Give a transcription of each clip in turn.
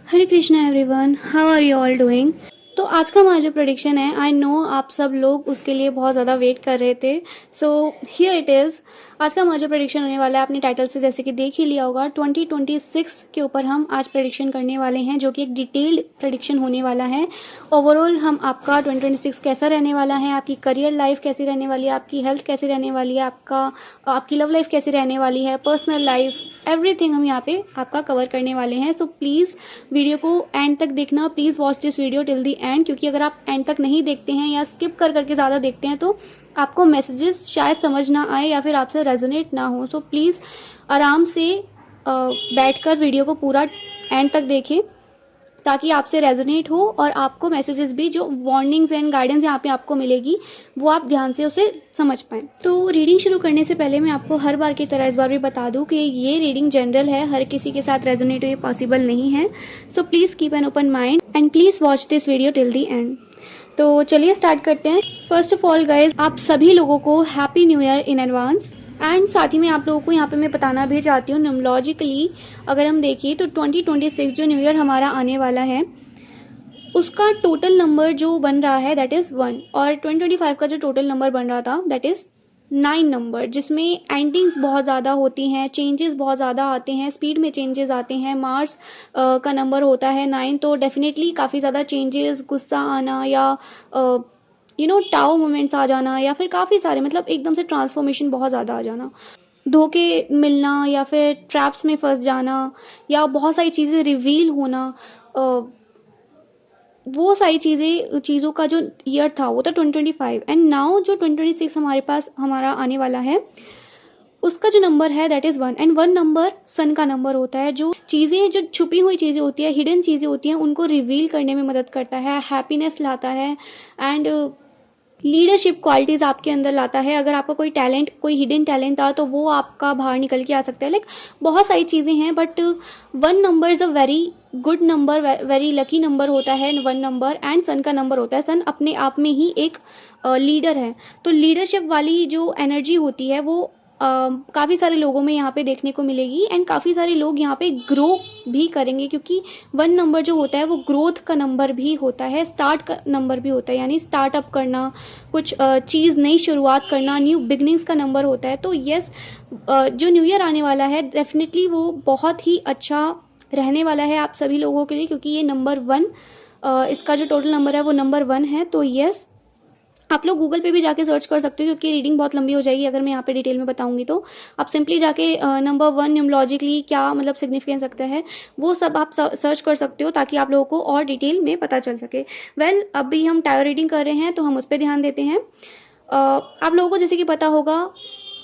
Hare Krishna everyone, how are you all doing. तो आज का हमारा जो प्रेडिक्शन है, आई नो आप सब लोग उसके लिए बहुत ज़्यादा वेट कर रहे थे। So here it is. आज का हमारा जो प्रेडिक्शन होने वाला है, आपने टाइटल से जैसे कि देख ही लिया होगा, 2026 के ऊपर हम आज प्रेडिक्शन करने वाले हैं, जो कि एक डिटेल्ड प्रेडिक्शन होने वाला है। ओवरऑल हम आपका 2026 कैसा रहने वाला है, आपकी करियर लाइफ कैसी रहने वाली है, आपकी हेल्थ कैसी रहने वाली है, आपकी लव लाइफ कैसी रहने वाली है, पर्सनल लाइफ, एवरीथिंग हम यहाँ पे आपका कवर करने वाले हैं। सो प्लीज़ वीडियो को एंड तक देखना, please watch this video till the and, क्योंकि अगर आप एंड तक नहीं देखते हैं या स्किप कर करके ज़्यादा देखते हैं तो आपको मैसेजेस शायद समझ ना आए या फिर आपसे रेजोनेट ना हो। सो प्लीज़ आराम से बैठकर वीडियो को पूरा एंड तक देखें ताकि आपसे रेजोनेट हो और आपको मैसेजेस भी जो वार्निंग्स एंड गाइडेंस यहाँ पे आपको मिलेगी वो आप ध्यान से उसे समझ पाएँ। तो रीडिंग शुरू करने से पहले मैं आपको हर बार की तरह इस बार भी बता दूं कि ये रीडिंग जनरल है, हर किसी के साथ रेजोनेट हो ये पॉसिबल नहीं है। So please keep an open mind and please watch this video till the and. तो चलिए स्टार्ट करते हैं। फर्स्ट ऑफ ऑल गाइज, आप सभी लोगों को happy new year in advance. And साथ ही में आप लोगों को यहाँ पे मैं बताना भी चाहती हूँ, न्यूमरोलॉजिकली अगर हम देखिए तो 2026 जो न्यू ईयर हमारा आने वाला है उसका टोटल नंबर जो बन रहा है दैट इज़ 1, और 2025 का जो टोटल नंबर बन रहा था दैट इज़ 9 नंबर, जिसमें एंडिंग्स बहुत ज़्यादा होती हैं, चेंजेस बहुत ज़्यादा आते हैं, स्पीड में चेंजेस आते हैं। मार्स का नंबर होता है 9, तो डेफिनेटली काफ़ी ज़्यादा चेंजेस, गुस्सा आना या टाओ मोमेंट्स आ जाना या फिर काफ़ी सारे मतलब एकदम से ट्रांसफॉर्मेशन बहुत ज़्यादा आ जाना, धोखे मिलना या फिर ट्रैप्स में फंस जाना या बहुत सारी चीज़ें रिवील होना, वो सारी चीज़ों का जो ईयर था वो था 2025। एंड नाउ जो 2026 हमारे पास हमारा आने वाला है उसका जो नंबर है दैट इज़ 1, एंड 1 नंबर सन का नंबर होता है। जो चीज़ें, जो छुपी हुई चीज़ें होती है, हिडन चीज़ें होती हैं, उनको रिवील करने में मदद करता है, हैप्पीनेस लाता है एंड लीडरशिप क्वालिटीज़ आपके अंदर लाता है। अगर आपका कोई टैलेंट, कोई हिडन टैलेंट था तो वो आपका बाहर निकल के आ सकता है। लाइक बहुत सारी चीज़ें हैं, but 1 number is a very good number, very lucky number होता है 1 नंबर। एंड सन का नंबर होता है, सन अपने आप में ही एक लीडर है, तो लीडरशिप वाली जो एनर्जी होती है वो काफ़ी सारे लोगों में यहाँ पे देखने को मिलेगी एंड काफ़ी सारे लोग यहाँ पे ग्रो भी करेंगे, क्योंकि 1 नंबर जो होता है वो ग्रोथ का नंबर भी होता है, स्टार्ट का नंबर भी होता है, यानी स्टार्टअप करना, कुछ चीज़ नई शुरुआत करना, न्यू बिगनिंग्स का नंबर होता है। तो यस, जो न्यू ईयर आने वाला है डेफिनेटली वो बहुत ही अच्छा रहने वाला है आप सभी लोगों के लिए, क्योंकि ये नंबर 1, इसका जो टोटल नंबर है वो नंबर 1 है। तो यस, आप लोग गूगल पे भी जाके सर्च कर सकते हो, क्योंकि रीडिंग बहुत लंबी हो जाएगी अगर मैं यहाँ पे डिटेल में बताऊंगी। तो आप सिंपली जाके नंबर 1 न्यूमरोलॉजिकली क्या मतलब सिग्निफिकेंस रखता है वो सब आप सर्च कर सकते हो, ताकि आप लोगों को और डिटेल में पता चल सके। वेल, अभी हम टायर रीडिंग कर रहे हैं तो हम उस पर ध्यान देते हैं। आप लोगों को जैसे कि पता होगा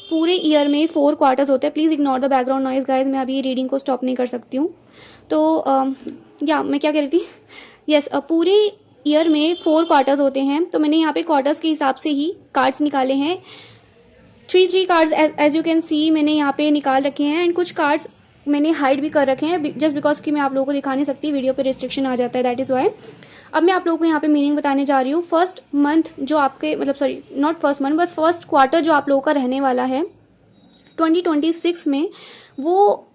पूरे ईयर में 4 क्वार्टर्स होते हैं। Please ignore the background noise guys, मैं अभी रीडिंग को स्टॉप नहीं कर सकती हूँ। तो मैं क्या कह रही थी, यस, पूरे ईयर में 4 क्वार्टर्स होते हैं, तो मैंने यहाँ पे क्वार्टर्स के हिसाब से ही कार्ड्स निकाले हैं। 3 cards as you can see मैंने यहाँ पे निकाल रखे हैं, एंड कुछ कार्ड्स मैंने हाइड भी कर रखे हैं जस्ट बिकॉज कि मैं आप लोगों को दिखा नहीं सकती, वीडियो पे रिस्ट्रिक्शन आ जाता है, दैट इज़ वाई। अब मैं आप लोगों को यहाँ पे मीनिंग बताने जा रही हूँ। फर्स्ट मंथ जो आपके मतलब सॉरी नॉट फर्स्ट मंथ बस फर्स्ट क्वार्टर जो आप लोगों का रहने वाला है 2026 में, वो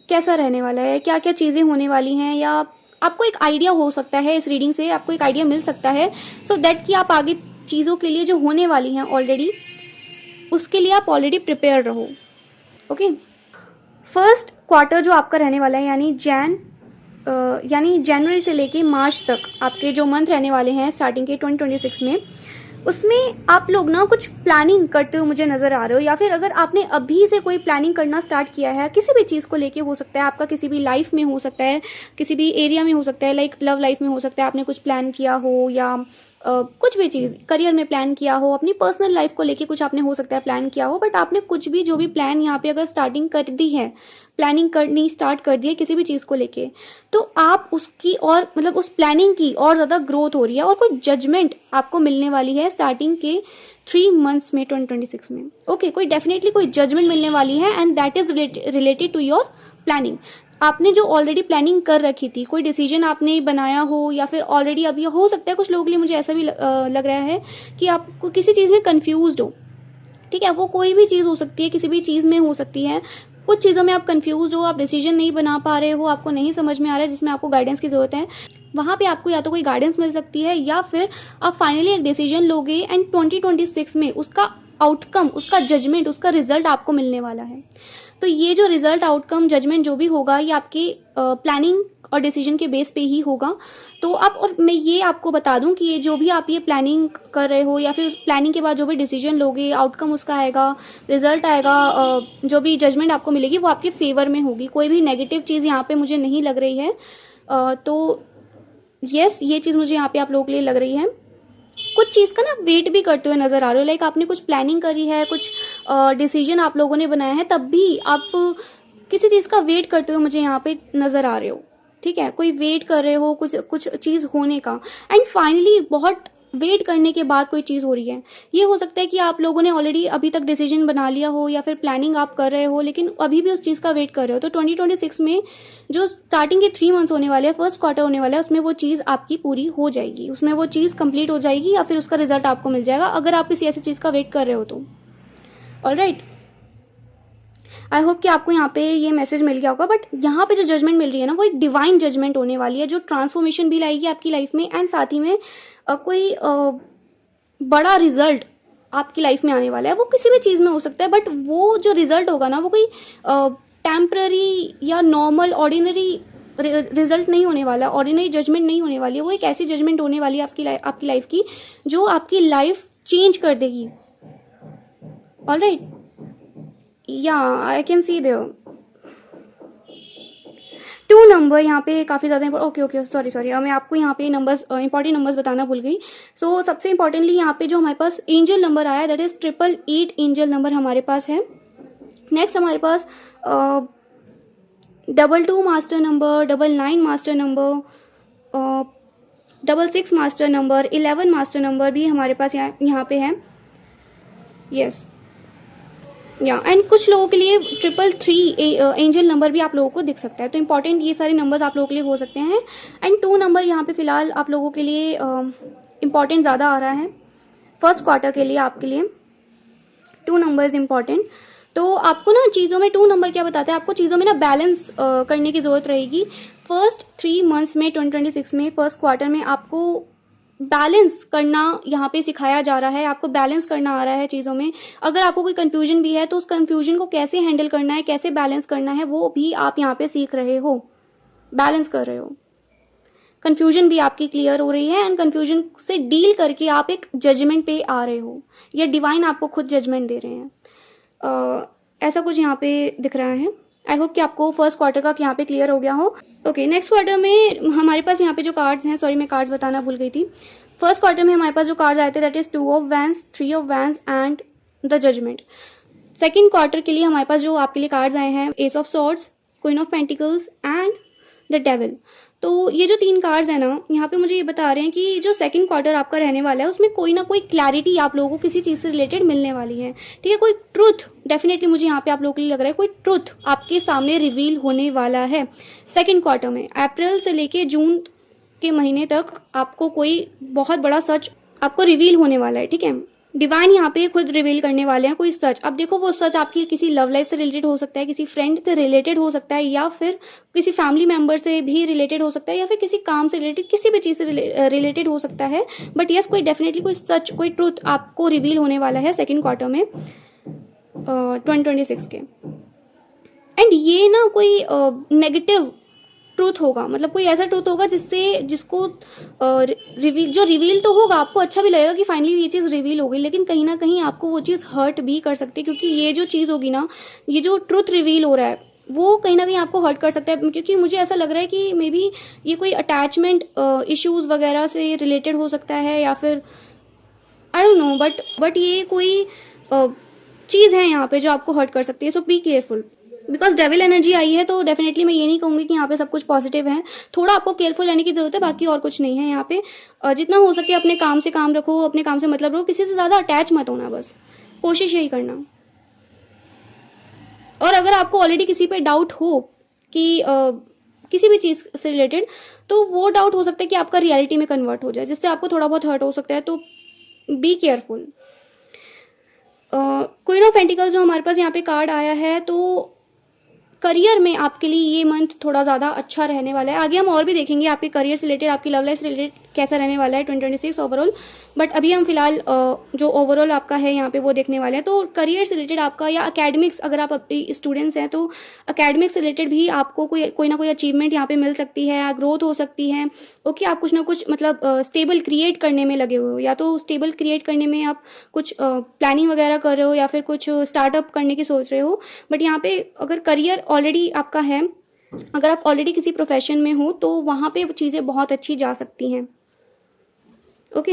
कैसा रहने वाला है, क्या क्या चीज़ें होने वाली हैं, या आपको एक आइडिया हो सकता है, इस रीडिंग से आपको एक आइडिया मिल सकता है, सो दैट कि आप आगे चीज़ों के लिए जो होने वाली हैं ऑलरेडी, उसके लिए आप ऑलरेडी प्रिपेयर रहो। ओके, फर्स्ट क्वार्टर जो आपका रहने वाला है यानी जनवरी से लेके मार्च तक आपके जो मंथ रहने वाले हैं स्टार्टिंग के 2026 में, उसमें आप लोग ना कुछ प्लानिंग करते हुए मुझे नज़र आ रहे हो, या फिर अगर आपने अभी से कोई प्लानिंग करना स्टार्ट किया है किसी भी चीज़ को लेके, हो सकता है आपका किसी भी लाइफ में हो सकता है, किसी भी एरिया में हो सकता है, लाइक लव लाइफ में हो सकता है, आपने कुछ प्लान किया हो, या कुछ भी चीज़ करियर में प्लान किया हो, अपनी पर्सनल लाइफ को लेके कुछ आपने हो सकता है प्लान किया हो, बट आपने कुछ भी जो भी प्लान यहाँ पे अगर स्टार्टिंग कर दी है, प्लानिंग करनी स्टार्ट कर दी है किसी भी चीज़ को लेके, तो आप उसकी और मतलब उस प्लानिंग की और ज़्यादा ग्रोथ हो रही है और कोई जजमेंट आपको मिलने वाली है स्टार्टिंग के 3 मंथ्स में 2026 में। ओके, कोई डेफिनेटली कोई जजमेंट मिलने वाली है and that is related to your planning. आपने जो ऑलरेडी प्लानिंग कर रखी थी, कोई डिसीजन आपने बनाया हो, या फिर ऑलरेडी अभी हो सकता है कुछ लोगों के लिए मुझे ऐसा भी लग रहा है कि आपको किसी चीज़ में कन्फ्यूज्ड हो, ठीक है, वो कोई भी चीज़ हो सकती है, किसी भी चीज़ में हो सकती है, कुछ चीज़ों में आप कंफ्यूज हो, आप डिसीजन नहीं बना पा रहे हो, आपको नहीं समझ में आ रहा है, जिसमें आपको गाइडेंस की ज़रूरत है, वहाँ पे आपको या तो कोई गाइडेंस मिल सकती है या फिर आप फाइनली एक डिसीजन लोगे एंड 2026 में उसका आउटकम, उसका जजमेंट, उसका रिजल्ट आपको मिलने वाला है। तो ये जो रिजल्ट, आउटकम, जजमेंट जो भी होगा, ये आपकी प्लानिंग और डिसीजन के बेस पे ही होगा। तो आप, और मैं ये आपको बता दूं कि ये जो भी आप ये प्लानिंग कर रहे हो या फिर उस प्लानिंग के बाद जो भी डिसीजन लोगे, आउटकम उसका आएगा, रिजल्ट आएगा, जो भी जजमेंट आपको मिलेगी वो आपके फेवर में होगी। कोई भी नेगेटिव चीज़ यहाँ पे मुझे नहीं लग रही है। तो यस, ये चीज़ मुझे यहाँ पे आप लोगों के लिए लग रही है। कुछ चीज़ का ना वेट भी करते हुए नज़र आ रहे हो, लाइक आपने कुछ प्लानिंग करी है, कुछ डिसीजन आप लोगों ने बनाया है, तब भी आप किसी चीज़ का वेट करते हुए मुझे यहाँ पे नज़र आ रहे हो। ठीक है, कोई वेट कर रहे हो कुछ कुछ चीज़ होने का, एंड फाइनली बहुत वेट करने के बाद कोई चीज़ हो रही है। ये हो सकता है कि आप लोगों ने ऑलरेडी अभी तक डिसीजन बना लिया हो या फिर प्लानिंग आप कर रहे हो, लेकिन अभी भी उस चीज़ का वेट कर रहे हो। तो 2026 में जो स्टार्टिंग के 3 मंथ्स होने वाले हैं, फर्स्ट क्वार्टर होने वाला है, उसमें वो चीज़ आपकी पूरी हो जाएगी, उसमें वो चीज़ कंप्लीट हो जाएगी या फिर उसका रिजल्ट आपको मिल जाएगा, अगर आप किसी ऐसी चीज़ का वेट कर रहे हो तो। ऑलराइट, आई होप कि आपको यहाँ पे ये मैसेज मिल गया होगा। बट यहाँ पे जो जजमेंट मिल रही है ना, वो एक डिवाइन जजमेंट होने वाली है, जो ट्रांसफॉर्मेशन भी लाएगी आपकी लाइफ में, एंड साथ ही में कोई बड़ा रिजल्ट आपकी लाइफ में आने वाला है। वो किसी भी चीज़ में हो सकता है, बट वो जो रिजल्ट होगा ना, वो कोई टेम्पररी या नॉर्मल ऑर्डिनरी रिजल्ट नहीं होने वाला, ऑर्डिनरी जजमेंट नहीं होने वाली है। वो एक ऐसी जजमेंट होने वाली है आपकी लाइफ की, जो आपकी लाइफ चेंज कर देगी। ऑलराइट, या I can see there 2 number यहाँ पे काफ़ी ज़्यादा ओके सॉरी मैं आपको यहाँ पे नंबर्स, इंपॉर्टेंट नंबर्स बताना भूल गई। सो सबसे इंपॉर्टेंटली यहाँ पे जो हमारे पास एंजल नंबर आया, दैट इज़ 888 एंजल नंबर हमारे पास है। नेक्स्ट हमारे पास 22 master number, 99 master number, 66 master number, 11 master number भी हमारे पास यहाँ पे है। यस, या एंड कुछ लोगों के लिए 333 एंजल नंबर भी आप लोगों को दिख सकता है। तो इंपॉर्टेंट ये सारे नंबर्स आप लोगों के लिए हो सकते हैं। एंड 2 नंबर यहाँ पे फिलहाल आप लोगों के लिए इंपॉर्टेंट ज़्यादा आ रहा है फर्स्ट क्वार्टर के लिए। आपके लिए 2 नंबर इज़ इम्पॉर्टेंट। तो आपको ना चीज़ों में 2 नंबर क्या बताता है, आपको चीज़ों में ना बैलेंस करने की ज़रूरत रहेगी। फर्स्ट 3 मंथ्स में 2026 में फर्स्ट क्वार्टर में आपको बैलेंस करना यहाँ पे सिखाया जा रहा है, आपको बैलेंस करना आ रहा है चीज़ों में। अगर आपको कोई कन्फ्यूजन भी है तो उस कन्फ्यूजन को कैसे हैंडल करना है, कैसे बैलेंस करना है, वो भी आप यहाँ पे सीख रहे हो, बैलेंस कर रहे हो। कन्फ्यूजन भी आपकी क्लियर हो रही है एंड कन्फ्यूजन से डील करके आप एक जजमेंट पे आ रहे हो, या डिवाइन आपको खुद जजमेंट दे रहे हैं। ऐसा कुछ यहाँ पे दिख रहा है। आई होप कि आपको फर्स्ट क्वार्टर का यहाँ पे क्लियर हो गया हो। ओके, नेक्स्ट क्वार्टर में हमारे पास यहाँ पे जो कार्ड्स हैं, सॉरी मैं कार्ड्स बताना भूल गई थी। फर्स्ट क्वार्टर में हमारे पास जो कार्ड्स आए थे, that is 2 of wands, 3 of wands and the judgement. Second quarter के लिए हमारे पास जो आपके लिए कार्ड्स आए हैं, S of swords, queen of pentacles and the devil. तो ये जो 3 कार्ड्स हैं ना, यहाँ पे मुझे ये बता रहे हैं कि जो सेकंड क्वार्टर आपका रहने वाला है, उसमें कोई ना कोई क्लैरिटी आप लोगों को किसी चीज़ से रिलेटेड मिलने वाली है। ठीक है, कोई ट्रुथ डेफिनेटली मुझे यहाँ पे आप लोगों के लिए लग रहा है, कोई ट्रुथ आपके सामने रिवील होने वाला है सेकंड क्वार्टर में। अप्रैल से लेके जून के महीने तक आपको कोई बहुत बड़ा सच आपको रिवील होने वाला है। ठीक है, डिवाइन यहाँ पे खुद रिवील करने वाले हैं कोई सच। अब देखो, वो सच आपकी किसी लव लाइफ से रिलेटेड हो सकता है, किसी फ्रेंड से रिलेटेड हो सकता है, या फिर किसी फैमिली मेंबर से भी रिलेटेड हो सकता है, या फिर किसी काम से रिलेटेड, किसी भी चीज़ से रिलेटेड हो सकता है। बट यस, कोई डेफिनेटली कोई सच, कोई ट्रूथ आपको रिवील होने वाला है सेकेंड क्वार्टर में 2026 के। एंड ये ना कोई नेगेटिव ट्रूथ होगा, मतलब कोई ऐसा ट्रूथ होगा जिसको रिवील तो होगा, आपको अच्छा भी लगेगा कि फाइनली ये चीज़ रिवील हो गई, लेकिन कहीं ना कहीं आपको वो चीज़ हर्ट भी कर सकती है, क्योंकि ये जो चीज़ होगी ना, ये जो ट्रूथ रिवील हो रहा है, वो कहीं ना कहीं आपको हर्ट कर सकता है। क्योंकि मुझे ऐसा लग रहा है कि मे बी ये कोई अटैचमेंट इश्यूज़ वगैरह से रिलेटेड हो सकता है, या फिर आई डोंट नो, बट ये कोई चीज़ है यहाँ पे जो आपको हर्ट कर सकती है। So be careful, because devil energy आई है, तो डेफिनेटली मैं ये नहीं कहूँगी कि यहाँ पे सब कुछ पॉजिटिव है। थोड़ा आपको केयरफुल रहने की जरूरत है, बाकी और कुछ नहीं है यहाँ पे। जितना हो सके अपने काम से काम रखो, अपने काम से मतलब रखो, किसी से ज़्यादा अटैच मत होना, बस कोशिश यही करना। और अगर आपको ऑलरेडी किसी पे डाउट हो कि किसी भी चीज़ से रिलेटेड, तो वो डाउट हो सकता है कि आपका रियलिटी में कन्वर्ट हो जाए, जिससे आपको थोड़ा बहुत हर्ट हो सकता है। तो be careful. Queen of pentacles जो हमारे पास यहाँ पे कार्ड आया है, तो करियर में आपके लिए ये मंथ थोड़ा ज़्यादा अच्छा रहने वाला है। आगे हम और भी देखेंगे आपके करियर से रिलेटेड, आपकी लव लाइफ से रिलेटेड कैसा रहने वाला है 2026 ओवरऑल, बट अभी हम फिलहाल जो ओवरऑल आपका है यहाँ पे वो देखने वाले हैं। तो करियर से रिलेटेड आपका या अकेडमिक्स, अगर आप स्टूडेंट्स हैं तो अकेडमिक्स से रिलेटेड भी आपको कोई ना कोई अचीवमेंट यहाँ पे मिल सकती है, ग्रोथ हो सकती है। ओके, आप कुछ ना कुछ मतलब स्टेबल क्रिएट करने में लगे हुए हो, या तो स्टेबल क्रिएट करने में आप कुछ प्लानिंग वगैरह कर रहे हो या फिर कुछ स्टार्टअप करने की सोच रहे हो। बट यहाँ पे अगर करियर ऑलरेडी आपका है, अगर आप ऑलरेडी किसी प्रोफेशन में हो तो वहाँ पे चीज़ें बहुत अच्छी जा सकती हैं। ओके,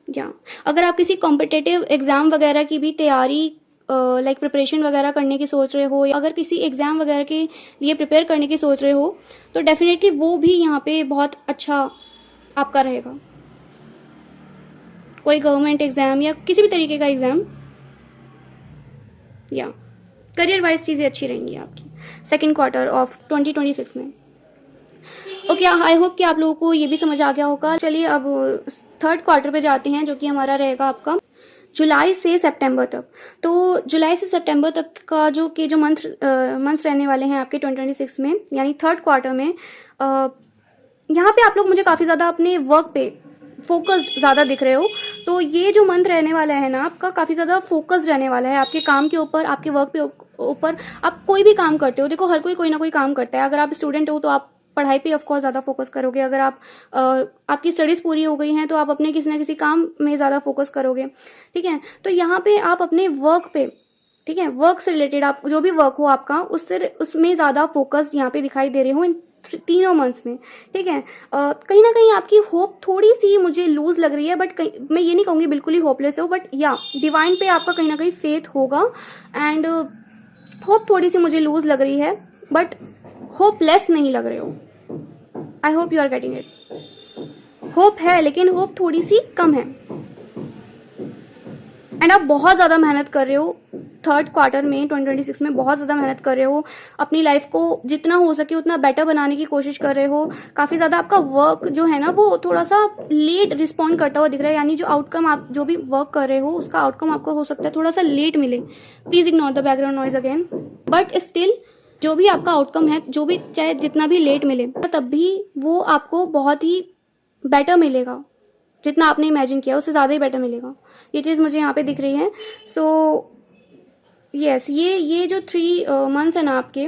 या अगर आप किसी कॉम्पिटिटिव एग्ज़ाम वगैरह की भी तैयारी लाइक प्रिपरेशन वगैरह करने की सोच रहे हो, या अगर किसी एग्ज़ाम वगैरह के लिए प्रिपेयर करने की सोच रहे हो, तो डेफिनेटली वो भी यहाँ पे बहुत अच्छा आपका रहेगा। कोई गवर्नमेंट एग्ज़ाम या किसी भी तरीके का एग्ज़ाम, या करियर वाइज चीज़ें अच्छी रहेंगी आपकी सेकेंड क्वार्टर ऑफ 2026 में। ओके, आई होप कि आप लोगों को ये भी समझ आ गया होगा। चलिए अब थर्ड क्वार्टर पे जाते हैं, जो कि हमारा रहेगा आपका जुलाई से सितंबर तक। तो जुलाई से सितंबर तक का जो मंथ्स रहने वाले हैं आपके 2026 में, यानी थर्ड क्वार्टर में, यहाँ पे आप लोग मुझे काफ़ी ज़्यादा अपने वर्क पे फोकस्ड ज़्यादा दिख रहे हो। तो ये जो मंथ रहने वाला है ना आपका, काफ़ी ज़्यादा फोकस्ड रहने वाला है आपके काम के ऊपर, आपके वर्क पे ऊपर। आप कोई भी काम करते हो, देखो हर कोई ना कोई काम करता है। अगर आप स्टूडेंट हो तो आप पढ़ाई पे ऑफ कोर्स ज़्यादा फोकस करोगे। अगर आप आपकी स्टडीज़ पूरी हो गई हैं तो आप अपने किसी ना किसी काम में ज़्यादा फोकस करोगे, ठीक है। तो यहाँ पे आप अपने वर्क पे, ठीक है, वर्क से रिलेटेड आप जो भी वर्क हो आपका, उसमें ज़्यादा फोकस्ड यहाँ पे दिखाई दे रहे हो इन तीनों मंथ्स में, ठीक है। कहीं ना कहीं आपकी होप थोड़ी सी मुझे लूज लग रही है, बट मैं ये नहीं कहूँगी बिल्कुल ही होपलेस हो, बट या डिवाइन पे आपका कहीं ना कहीं फेथ होगा। एंड होप थोड़ी सी मुझे लूज लग रही है, बट होपलेस नहीं लग रहे हो। I hope you are getting it. Hope है लेकिन होप थोड़ी सी कम है। एंड आप बहुत ज़्यादा मेहनत कर रहे हो थर्ड क्वार्टर में 2026 में, बहुत ज़्यादा मेहनत कर रहे हो, अपनी लाइफ को जितना हो सके उतना बेटर बनाने की कोशिश कर रहे हो। काफ़ी ज़्यादा आपका वर्क जो है ना वो थोड़ा सा लेट रिस्पॉन्ड करता हुआ दिख रहा है, यानी जो आउटकम आप जो भी वर्क कर रहे हो उसका आउटकम आपको हो सकता है थोड़ा सा लेट मिले। Please ignore the background noise again. But still जो भी आपका आउटकम है, जो भी चाहे जितना भी लेट मिले, तब भी वो आपको बहुत ही बेटर मिलेगा। जितना आपने इमेजिन किया उससे ज़्यादा ही बेटर मिलेगा। ये चीज़ मुझे यहाँ पे दिख रही है। सो यस, ये जो 3 मंथ्स है ना आपके,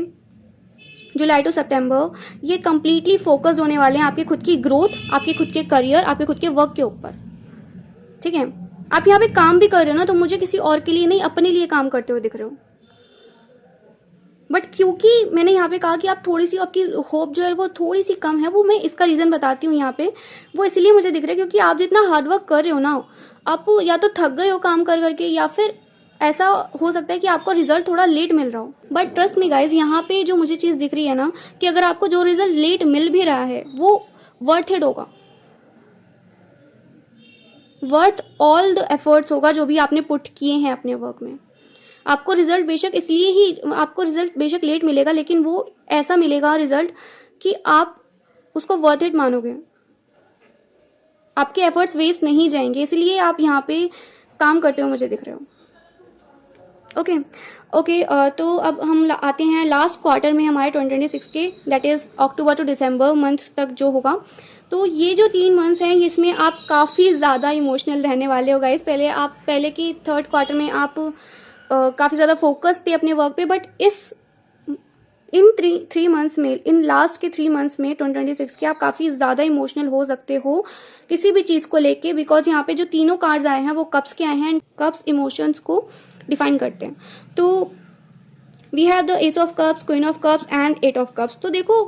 जुलाई टू सितंबर, ये कम्प्लीटली फोकस्ड होने वाले हैं आपकी खुद की ग्रोथ, आपके खुद के करियर, आपके खुद के वर्क के ऊपर, ठीक है। आप यहाँ पे काम भी कर रहे हो ना, तो मुझे किसी और के लिए नहीं, अपने लिए काम करते हुए दिख रहे हो। बट क्योंकि मैंने यहाँ पे कहा कि आप थोड़ी सी, आपकी होप जो है वो थोड़ी सी कम है, वो मैं इसका रीज़न बताती हूँ यहाँ पे। वो इसलिए मुझे दिख रहा है क्योंकि आप जितना हार्डवर्क कर रहे हो ना, आप या तो थक गए हो काम कर करके, या फिर ऐसा हो सकता है कि आपको रिजल्ट थोड़ा लेट मिल रहा हो। बट ट्रस्ट मी गाइज, यहाँ पे जो मुझे चीज़ दिख रही है ना, कि अगर आपको जो रिजल्ट लेट मिल भी रहा है वो वर्थ इट होगा, वर्थ ऑल द एफर्ट्स होगा जो भी आपने पुट किए हैं अपने वर्क में। आपको रिजल्ट बेशक लेट मिलेगा, लेकिन वो ऐसा मिलेगा रिजल्ट कि आप उसको वर्थ इट मानोगे। आपके एफर्ट्स वेस्ट नहीं जाएंगे, इसलिए आप यहाँ पे काम करते हो मुझे दिख रहे हो। ओके, तो अब हम आते हैं लास्ट क्वार्टर में हमारे 2026 के, that is October to December month तक जो होगा। तो ये जो 3 मंथ्स हैं इसमें आप काफ़ी ज़्यादा इमोशनल रहने वाले हो गाइस। पहले की थर्ड क्वार्टर में आप काफ़ी ज़्यादा फोकस थे अपने वर्क पे, बट इन 3 मंथ्स में, इन लास्ट के 3 मंथ्स में 2026 के, आप काफ़ी ज़्यादा इमोशनल हो सकते हो किसी भी चीज़ को लेके, बिकॉज यहाँ पे जो तीनों कार्ड्स आए हैं वो कप्स के आए हैं। कप्स इमोशंस को डिफाइन करते हैं। तो we have the ace of cups, queen of cups and 8 of cups. तो देखो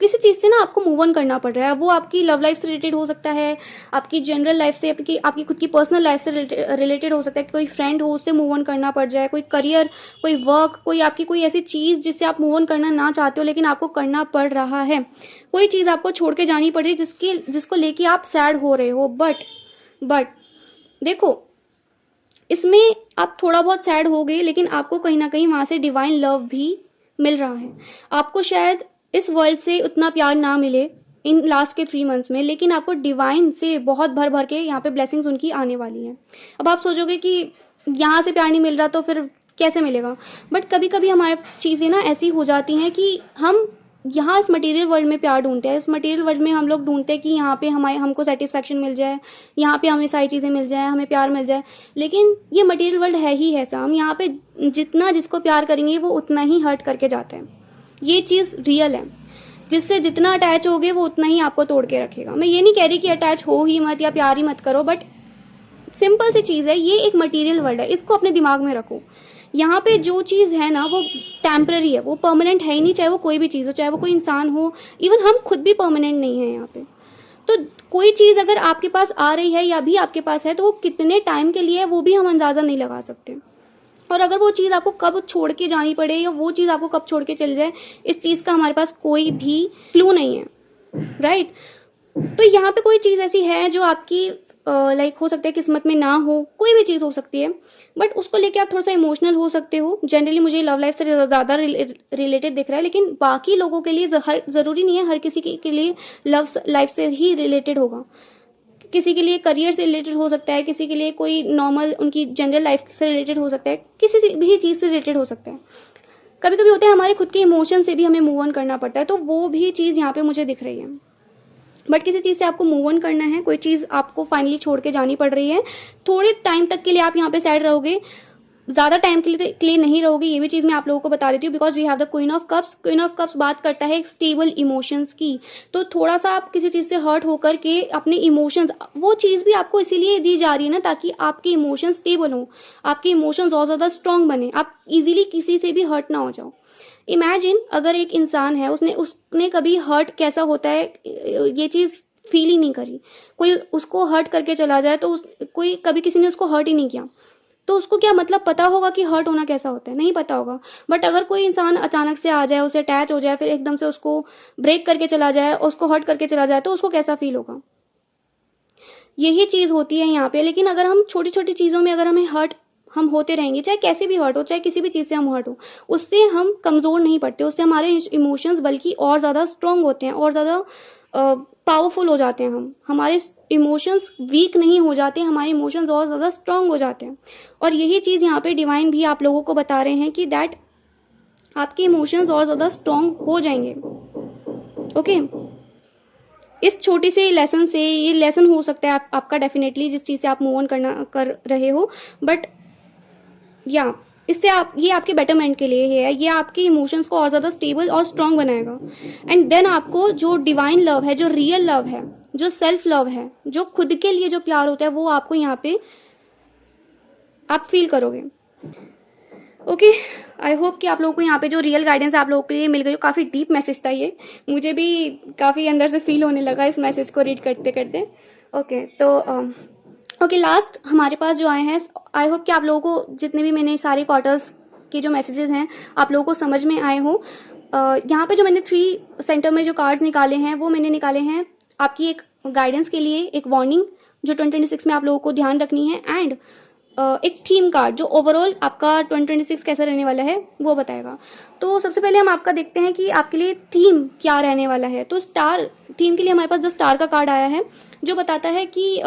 किसी चीज़ से ना आपको मूव ऑन करना पड़ रहा है, वो आपकी लव लाइफ से रिलेटेड हो सकता है, आपकी जनरल लाइफ से, आपकी खुद की पर्सनल लाइफ से रिलेटेड हो सकता है, कोई फ्रेंड हो उससे मूव ऑन करना पड़ जाए, कोई करियर, कोई वर्क, कोई आपकी कोई ऐसी चीज़ जिससे आप मूव ऑन करना ना चाहते हो लेकिन आपको करना पड़ रहा है, कोई चीज़ आपको छोड़ के जानी पड़ रही है जिसको लेके आप सैड हो रहे हो। बट देखो, इसमें आप थोड़ा बहुत सैड हो गए, लेकिन आपको कहीं ना कहीं वहाँ से डिवाइन लव भी मिल रहा है। आपको शायद इस वर्ल्ड से उतना प्यार ना मिले इन लास्ट के 3 मंथ्स में, लेकिन आपको डिवाइन से बहुत भर भर के यहाँ पे ब्लेसिंग्स उनकी आने वाली हैं। अब आप सोचोगे कि यहाँ से प्यार नहीं मिल रहा तो फिर कैसे मिलेगा। बट कभी कभी हमारी चीज़ें ना ऐसी हो जाती हैं कि हम यहाँ इस मटेरियल वर्ल्ड में प्यार ढूंढते हैं, इस मटेरियल वर्ल्ड में हम लोग ढूंढते हैं कि यहाँ पे हमारे हमको सेटिस्फैक्शन मिल जाए, यहाँ पे हमें सारी चीज़ें मिल जाए, हमें प्यार मिल जाए। लेकिन ये मटेरियल वर्ल्ड है ही ऐसा, हम यहाँ पे जितना जिसको प्यार करेंगे वो उतना ही हर्ट करके जाते हैं। ये चीज़ रियल है। जिससे जितना अटैच होगे वो उतना ही आपको तोड़ के रखेगा। मैं ये नहीं कह रही कि अटैच हो ही मत या प्यार ही मत करो, बट सिंपल सी चीज़ है, ये एक मटेरियल वर्ल्ड है, इसको अपने दिमाग में रखो। यहाँ पे जो चीज़ है ना वो टेम्पररी है, वो परमानेंट है ही नहीं, चाहे वो कोई भी चीज़ हो, चाहे वो कोई इंसान हो, इवन हम खुद भी परमानेंट नहीं है यहाँ पे। तो कोई चीज़ अगर आपके पास आ रही है या भी आपके पास है तो वो कितने टाइम के लिए है वो भी हम अंदाज़ा नहीं लगा सकते। और अगर वो चीज़ आपको कब छोड़ के जानी पड़े या वो चीज़ आपको कब छोड़ के चली जाए, इस चीज़ का हमारे पास कोई भी क्लू नहीं है, राइट। तो यहाँ पे कोई चीज़ ऐसी है जो आपकी लाइक हो सकता है किस्मत में ना हो, कोई भी चीज़ हो सकती है, बट उसको लेके आप थोड़ा सा इमोशनल हो सकते हो। जनरली मुझे लव लाइफ से ज़्यादा रिलेटेड दिख रहा है, लेकिन बाकी लोगों के लिए ज़रूरी नहीं है हर किसी के लिए लव लाइफ से ही रिलेटेड होगा। किसी के लिए करियर से रिलेटेड हो सकता है, किसी के लिए कोई नॉर्मल उनकी जनरल लाइफ से रिलेटेड हो सकता है, किसी भी चीज़ से रिलेटेड हो सकता है। कभी कभी होते हैं हमारे खुद के इमोशन से भी हमें मूव ऑन करना पड़ता है, तो वो भी चीज़ यहाँ पे मुझे दिख रही है। बट किसी चीज़ से आपको मूव ऑन करना है, कोई चीज़ आपको फाइनली छोड़ के जानी पड़ रही है, थोड़े टाइम तक के लिए आप यहाँ पे सैड रहोगे, ज़्यादा टाइम के लिए नहीं रहोगे, ये भी चीज़ मैं आप लोगों को बता देती हूँ। Because we have the queen of cups. Queen of cups बात करता है एक स्टेबल इमोशंस की। तो थोड़ा सा आप किसी चीज़ से हर्ट होकर के अपने इमोशंस, वो चीज़ भी आपको इसीलिए दी जा रही है ना ताकि आपके इमोशंस स्टेबल हो, आपके इमोशंस और ज़्यादा स्ट्रांग बने, आप इजीली किसी से भी हर्ट ना हो जाओ। इमेजिन अगर एक इंसान है, उसने कभी हर्ट कैसा होता है ये चीज़ फील ही नहीं करी, कोई उसको हर्ट करके चला जाए, तो कोई कभी किसी ने उसको हर्ट ही नहीं किया, तो उसको क्या मतलब पता होगा कि हर्ट होना कैसा होता है? नहीं पता होगा। बट अगर कोई इंसान अचानक से आ जाए, उसे अटैच हो जाए, फिर एकदम से उसको ब्रेक करके चला जाए, उसको हर्ट करके चला जाए, तो उसको कैसा फील होगा? यही चीज़ होती है यहाँ पे। लेकिन अगर हम छोटी छोटी चीज़ों में अगर हमें हर्ट हम होते रहेंगे, चाहे कैसे भी हर्ट हो, चाहे किसी भी चीज़ से हम हर्ट हो, उससे हम कमज़ोर नहीं पड़ते, उससे हमारे इमोशंस बल्कि और ज़्यादा स्ट्रांग होते हैं और ज़्यादा पावरफुल हो जाते हैं। हमारे इमोशंस वीक नहीं हो जाते, हमारे इमोशंस और ज़्यादा स्ट्रांग हो जाते हैं। और यही चीज़ यहाँ पे डिवाइन भी आप लोगों को बता रहे हैं कि दैट आपके इमोशंस और ज़्यादा स्ट्रांग हो जाएंगे। ओके, इस छोटी सी लेसन से, ये लेसन हो सकता है आपका डेफिनेटली जिस चीज़ से आप मूव ऑन कर रहे हो, बट या इससे आप, ये आपके बेटरमेंट के लिए है, ये आपके इमोशंस को और ज़्यादा स्टेबल और स्ट्रांग बनाएगा। एंड देन आपको जो डिवाइन लव है, जो रियल लव है, जो सेल्फ लव है, जो खुद के लिए जो प्यार होता है, वो आपको यहाँ पे आप फील करोगे। ओके, आई होप कि आप लोगों को यहाँ पे जो रियल गाइडेंस आप लोगों के लिए मिल गई हो। काफ़ी डीप मैसेज था ये, मुझे भी काफ़ी अंदर से फील होने लगा इस मैसेज को रीड करते करते। ओके, तो ओके, लास्ट हमारे पास जो आए हैं, आई होप कि आप लोगों को जितने भी मैंने सारे क्वार्टर्स के जो मैसेजेस हैं आप लोगों को समझ में आए हो। यहाँ पे जो मैंने 3 सेंटर में जो कार्ड्स निकाले हैं वो मैंने निकाले हैं आपकी एक गाइडेंस के लिए, एक वार्निंग जो 2026 में आप लोगों को ध्यान रखनी है, एंड एक थीम कार्ड जो ओवरऑल आपका 2026 कैसा रहने वाला है वो बताएगा। तो सबसे पहले हम आपका देखते हैं कि आपके लिए थीम क्या रहने वाला है। तो स्टार थीम के लिए हमारे पास 10 स्टार का कार्ड आया है जो बताता है कि